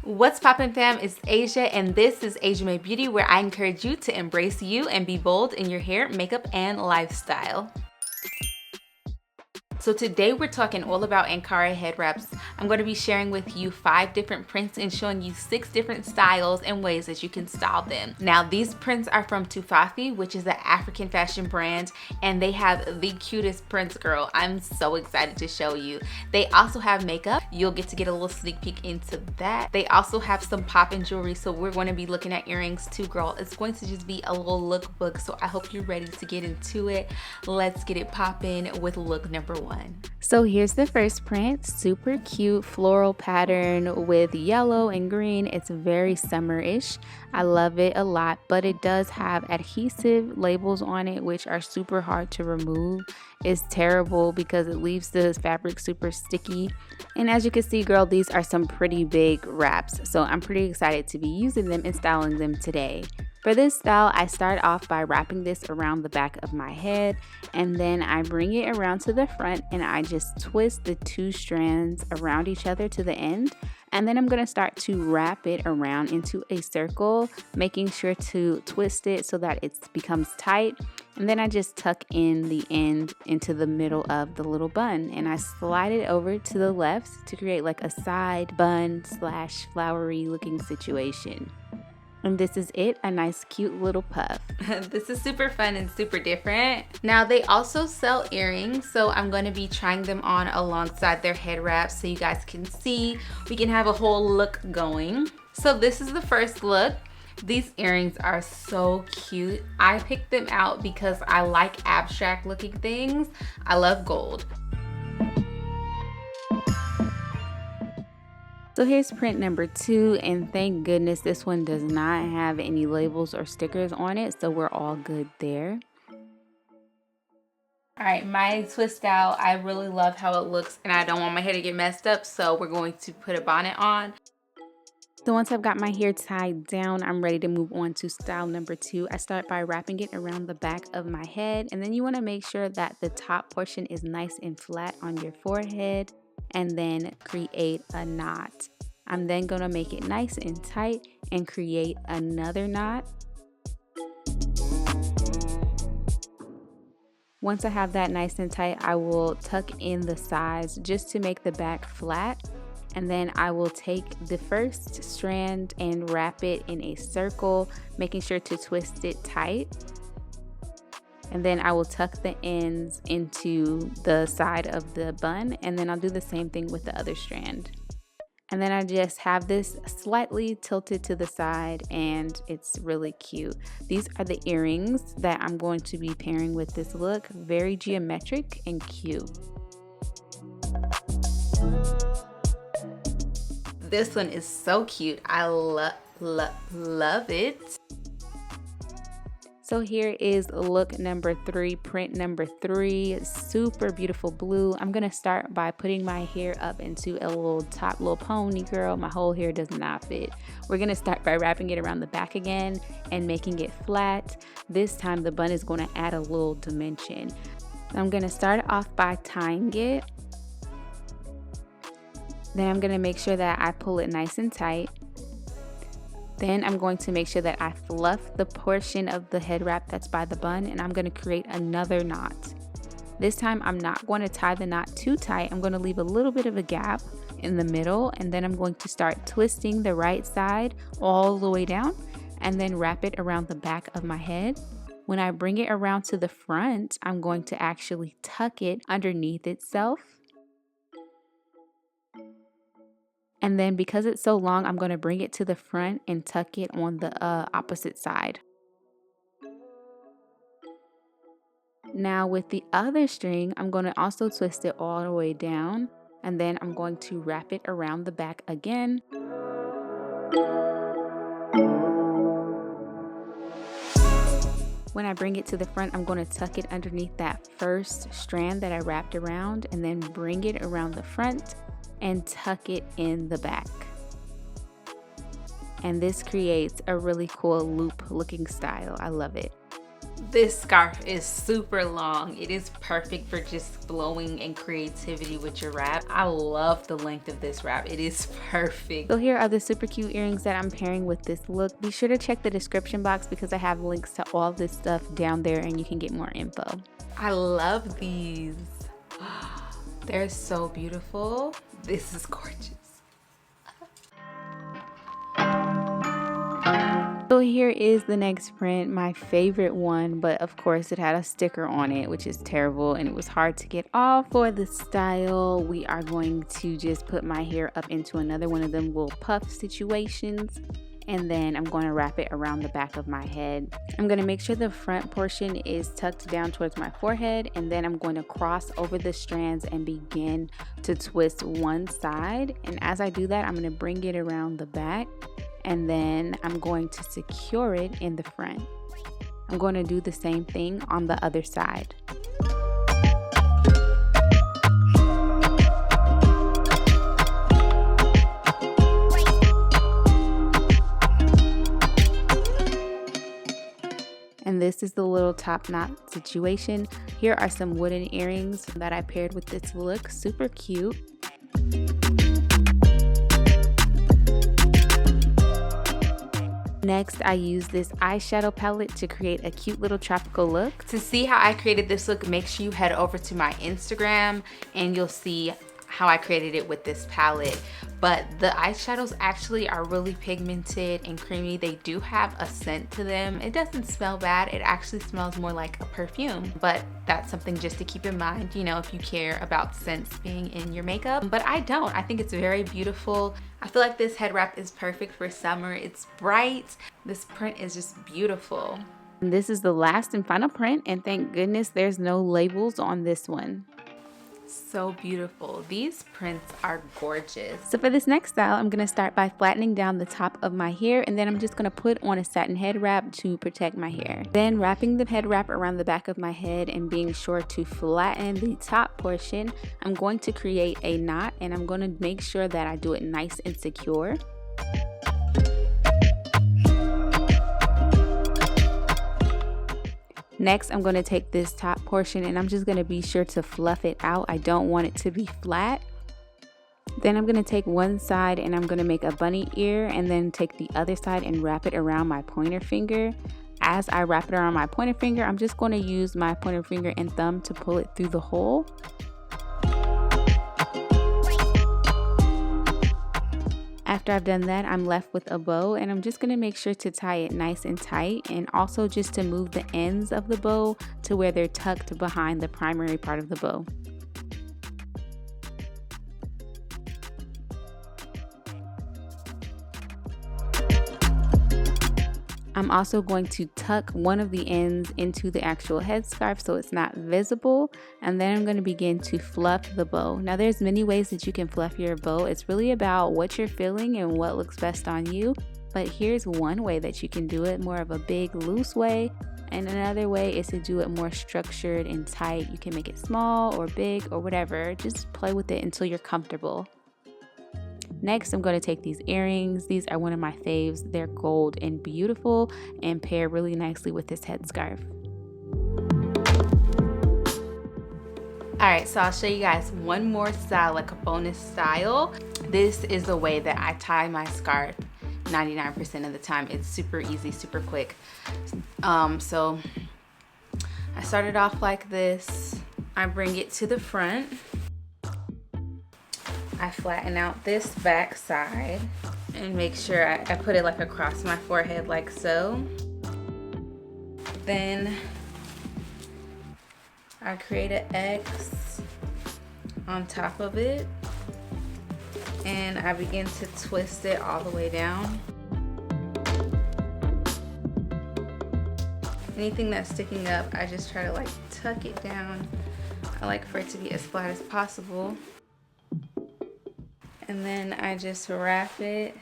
What's poppin' fam, it's Asia and this is Aseamae Beauty, where I encourage you to embrace you and be bold in your hair, makeup, and lifestyle. So today we're talking all about Ankara head wraps. I'm going to be sharing with you 5 different prints and showing you 6 different styles and ways that you can style them. Now these prints are from Tufafii, which is an African fashion brand, and they have the cutest prints, girl. I'm so excited to show you. They also have makeup. You'll get to get a little sneak peek into that. They also have some pop-in jewelry, so we're going to be looking at earrings too, girl. It's going to just be a little lookbook, so I hope you're ready to get into it. Let's get it poppin' with look number 1. So here's the first print. Super cute floral pattern with yellow and green. It's very summer-ish. I love it a lot, but it does have adhesive labels on it, which are super hard to remove. It's terrible because it leaves the fabric super sticky. And as you can see, girl, these are some pretty big wraps, so I'm pretty excited to be using them and styling them today. For this style, I start off by wrapping this around the back of my head, and then I bring it around to the front and I just twist the 2 strands around each other to the end. And then I'm going to start to wrap it around into a circle, making sure to twist it so that it becomes tight. And then I just tuck in the end into the middle of the little bun, and I slide it over to the left to create like a side bun / flowery looking situation. And this is it, a nice cute little puff. This is super fun and super different. Now they also sell earrings, so I'm going to be trying them on alongside their head wraps so you guys can see. We can have a whole look going. So this is the first look. These earrings are so cute. I picked them out because I like abstract looking things. I love gold. So here's print number 2, and thank goodness this one does not have any labels or stickers on it, so we're all good there. Alright, my twist style, I really love how it looks and I don't want my hair to get messed up, so we're going to put a bonnet on. So once I've got my hair tied down, I'm ready to move on to style number 2. I start by wrapping it around the back of my head, and then you want to make sure that the top portion is nice and flat on your forehead, and then create a knot. I'm then going to make it nice and tight and create another knot. Once I have that nice and tight, I will tuck in the sides just to make the back flat. And then I will take the first strand and wrap it in a circle, making sure to twist it tight. And then I will tuck the ends into the side of the bun, and then I'll do the same thing with the other strand. And then I just have this slightly tilted to the side, and it's really cute. These are the earrings that I'm going to be pairing with this look. Very geometric and cute. This one is so cute. I love it. So here is look number 3, print number 3, super beautiful blue. I'm gonna start by putting my hair up into a little pony, girl. My whole hair does not fit. We're gonna start by wrapping it around the back again and making it flat. This time the bun is gonna add a little dimension. I'm gonna start off by tying it. Then I'm gonna make sure that I pull it nice and tight. Then I'm going to make sure that I fluff the portion of the head wrap that's by the bun, and I'm going to create another knot. This time I'm not going to tie the knot too tight. I'm going to leave a little bit of a gap in the middle, and then I'm going to start twisting the right side all the way down and then wrap it around the back of my head. When I bring it around to the front, I'm going to actually tuck it underneath itself. And then because it's so long, I'm going to bring it to the front and tuck it on the opposite side. Now with the other string, I'm going to also twist it all the way down, and then I'm going to wrap it around the back again. When I bring it to the front, I'm going to tuck it underneath that first strand that I wrapped around, and then bring it around the front and tuck it in the back. And this creates a really cool loop looking style. I love it. This scarf is super long. It is perfect for just flowing and creativity with your wrap. I love the length of this wrap. It is perfect. So here are the super cute earrings that I'm pairing with this look. Be sure to check the description box because I have links to all this stuff down there and you can get more info. I love these. They're so beautiful. This is gorgeous. So here is the next print, my favorite one, but of course it had a sticker on it, which is terrible and it was hard to get off. For the style, we are going to just put my hair up into another one of them little puff situations, and then I'm going to wrap it around the back of my head. I'm going to make sure the front portion is tucked down towards my forehead, and then I'm going to cross over the strands and begin to twist one side. And as I do that, I'm going to bring it around the back, and then I'm going to secure it in the front. I'm going to do the same thing on the other side. And this is the little top knot situation. Here are some wooden earrings that I paired with this look. Super cute. Next, I use this eyeshadow palette to create a cute little tropical look. To see how I created this look, make sure you head over to my Instagram and you'll see how I created it with this palette. But the eyeshadows actually are really pigmented and creamy. They do have a scent to them. It doesn't smell bad. It actually smells more like a perfume, but that's something just to keep in mind, you know, if you care about scents being in your makeup. But I don't. I think it's very beautiful. I feel like this head wrap is perfect for summer. It's bright. This print is just beautiful. And this is the last and final print, and thank goodness there's no labels on this one. So beautiful. These prints are gorgeous. So for this next style, I'm going to start by flattening down the top of my hair, and then I'm just going to put on a satin head wrap to protect my hair. Then wrapping the head wrap around the back of my head and being sure to flatten the top portion, I'm going to create a knot, and I'm going to make sure that I do it nice and secure. Next, I'm going to take this top portion and I'm just going to be sure to fluff it out. I don't want it to be flat. Then I'm going to take one side and I'm going to make a bunny ear, and then take the other side and wrap it around my pointer finger. As I wrap it around my pointer finger, I'm just going to use my pointer finger and thumb to pull it through the hole. After I've done that, I'm left with a bow, and I'm just going to make sure to tie it nice and tight, and also just to move the ends of the bow to where they're tucked behind the primary part of the bow. I'm also going to tuck one of the ends into the actual headscarf so it's not visible, and then I'm going to begin to fluff the bow. Now there's many ways that you can fluff your bow. It's really about what you're feeling and what looks best on you, but here's one way that you can do it, more of a big loose way, and another way is to do it more structured and tight. You can make it small or big or whatever, just play with it until you're comfortable. Next, I'm going to take these earrings. These are one of my faves. They're gold and beautiful and pair really nicely with this headscarf. Alright, so I'll show you guys one more style, like a bonus style. This is the way that I tie my scarf 99% of the time. It's super easy, super quick. So I started off like this. I bring it to the front. I flatten out this back side and make sure I put it like across my forehead like so. Then I create an X on top of it and I begin to twist it all the way down. Anything that's sticking up, I just try to like tuck it down. I like for it to be as flat as possible. And then I just wrap it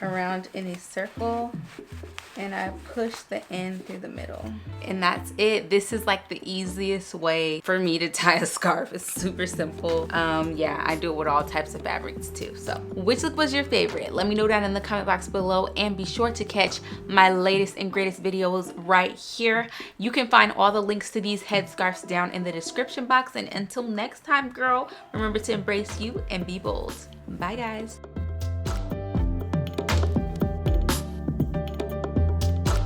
around in a circle, and I push the end through the middle. And that's it. This is like the easiest way for me to tie a scarf. It's super simple. Yeah, I do it with all types of fabrics too. So which look was your favorite? Let me know down in the comment box below, and be sure to catch my latest and greatest videos right here. You can find all the links to these headscarves down in the description box. And until next time, girl, remember to embrace you and be bold. Bye guys.